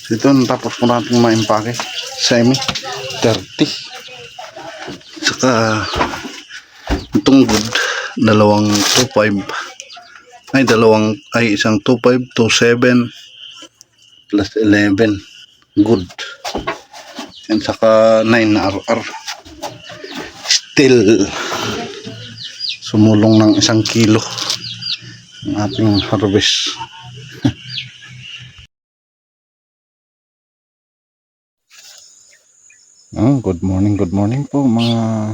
So ito, natapos ko natin maimpake. Semi 30. Saka itong good, dalawang 2.5. Isang 2.5, 2.7 plus 11 good. And saka 9 na RR. Still sumulong ng 1 kilo ang ating harvest. Good morning po mga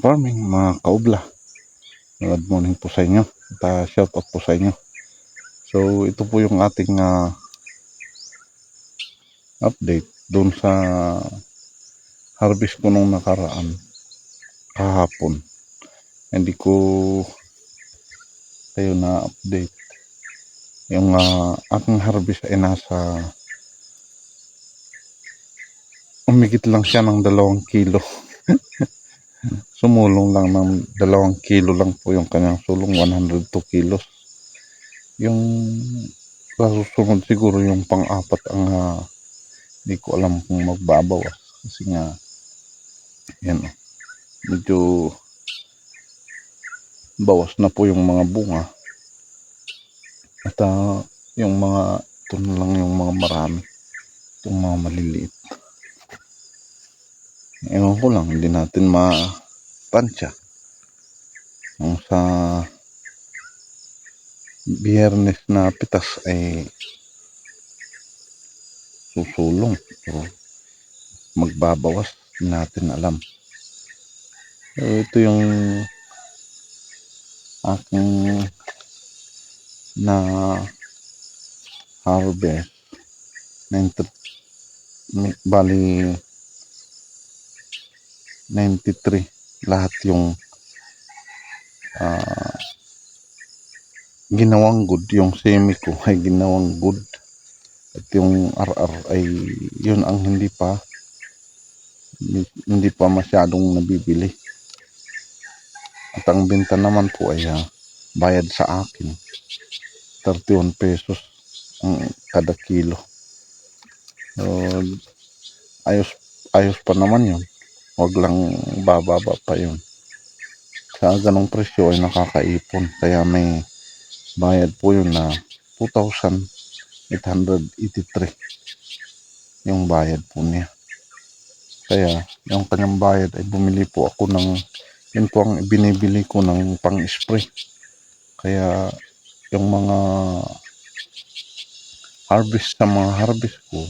farming, mga kaubla. Good morning po sa inyo. Shout out po sa inyo. So ito po yung ating update doon sa harvest ko nung nakaraan kahapon. Hindi ko kayo na update. Yung aking harvest ay nasa umigit lang siya ng 2 kilo. Sumulong lang ng 2 kilo lang po yung kanyang sulong, 102 kilos. Yung kasusunod siguro yung pang-apat ang hindi ko alam kung magbabawas. Kasi nga, yan, medyo bawas na po yung mga bunga. At yung mga, ito na lang yung mga marami. Itong mga maliliit. Ewan ko lang, hindi natin ma-tansya. Kung sa Biyernes na pitas ay susulong. Pero magbabawas, natin alam. So, ito yung aking na harvest. Bali 93 lahat yung ginawang good. Yung semi ko ay ginawang good at yung RR ay yun ang hindi pa masyadong nabibili. At ang benta naman po ay bayad sa akin 31 pesos ang kada kilo. So, ayos pa naman yun. Huwag lang bababa pa yun. Sa ganong presyo ay nakakaipon. Kaya may bayad po yun na 2,883 yung bayad po niya. Kaya yung kanyang bayad ay bumili po ako ng, yun po ang binibili ko ng pang-spray. Kaya yung mga harvest ko,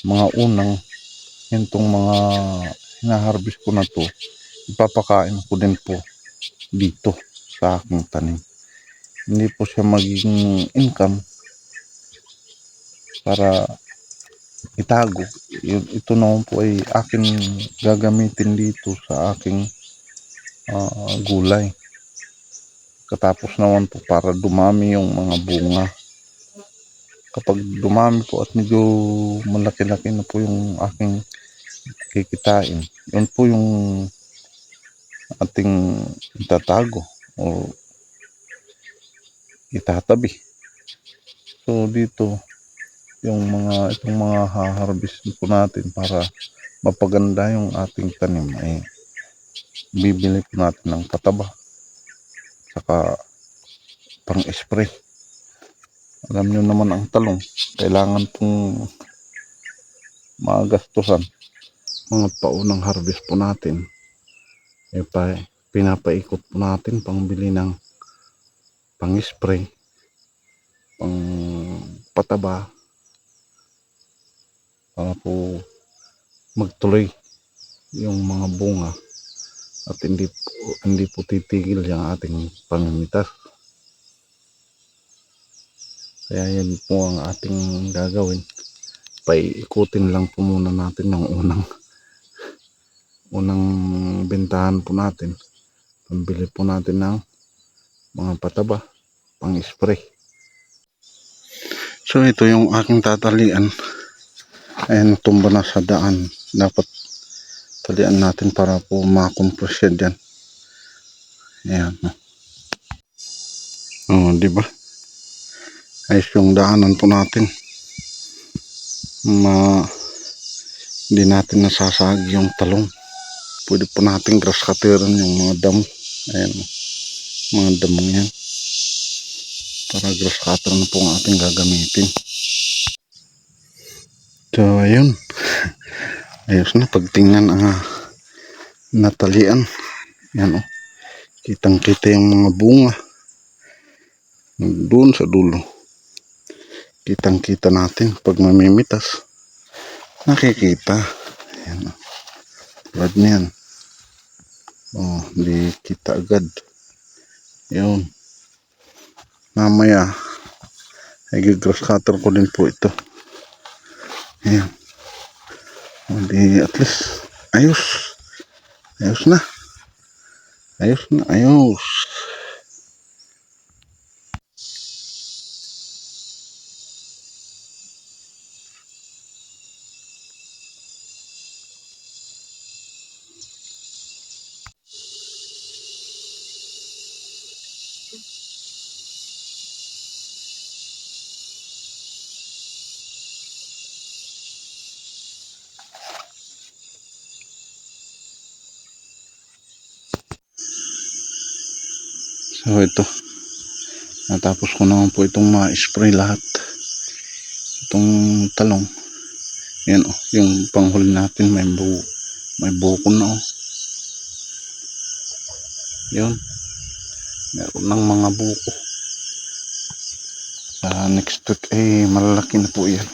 mga unang itong mga hina-harvest ko na to, ipapakain ko din po dito sa aking tanim. Hindi po siya magiging income para itago. Ito naman po ay akin gagamitin dito sa aking gulay. Katapos naman po para dumami yung mga bunga. Kapag dumami po at medyo malaki-laki na po yung aking kikitain, yun po yung ating itatago o itatabi. So dito yung itong mga harvest po natin para mapaganda yung ating tanim ay bibili po natin ng pataba saka pang spray. Alam nyo naman ang talong kailangan pong magastusan. Mga paunang harvest po natin ay pinapaikot po natin pangbili ng pang spray, pang pataba para po magtuloy yung mga bunga at hindi po titigil yung ating pamimitas. Kaya yan po ang ating gagawin. Paikutin lang po muna natin ng unang bentahan po natin. Pambili po natin ng mga pataba, pang spray. So ito yung aking tatalian. Ayan, tumba na sa daan. Dapat talian natin para po makompress siya dyan. Ayan. Di ba? Ayos yung daanan po natin. hindi natin nasasag yung talong. Pwede po natin grass cutteran yung mga damo. Ayan, mga damong yan. Para grass cutter na po ang ating gagamitin. So ayun, ayos na pagtingnan ang natalian. Yan o, kitang kita yung mga bunga doon sa dulo. Kitang kita natin pag mamimitas, nakikita. Ayan o, tulad niyan. Oh, hindi kita agad. Yun, mamaya ay grass cutter ko din po ito. Ayan, hindi, at least ayos. Ayos na. Ayos na, ayos. So ito, natapos ko naman po itong ma-spray lahat. Itong talong. Yan o, yung panghuli natin may buko na o. Yun, meron ng mga buko. Sa next week ay malalaki na po yan.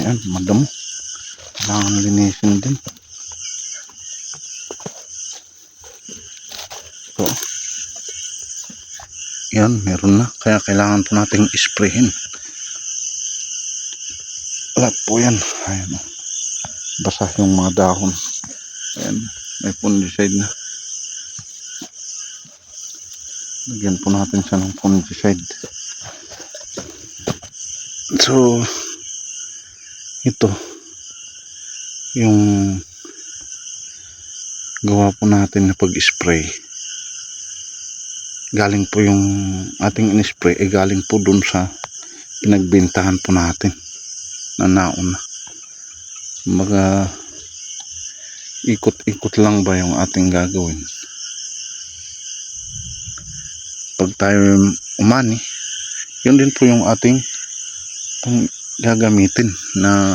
Yan, madamo. Kailangan linisin din. So, yan, meron na. Kaya kailangan po nating isprayin. Lahat po yan. Ayan o. Basa yung mga dahon. Ayan, may fungicide na. Lagyan po natin siya ng fungicide. So, ito yung gawa po natin na pag-spray. Galing po yung ating in-spray ay galing po dun sa pinagbentahan po natin na nauna. Mga ikot-ikot lang ba yung ating gagawin. Pag tayo umani, yun din po yung ating gagamitin na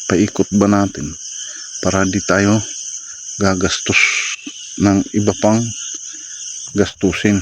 paikot ba natin para di tayo gagastos ng iba pang gastusin.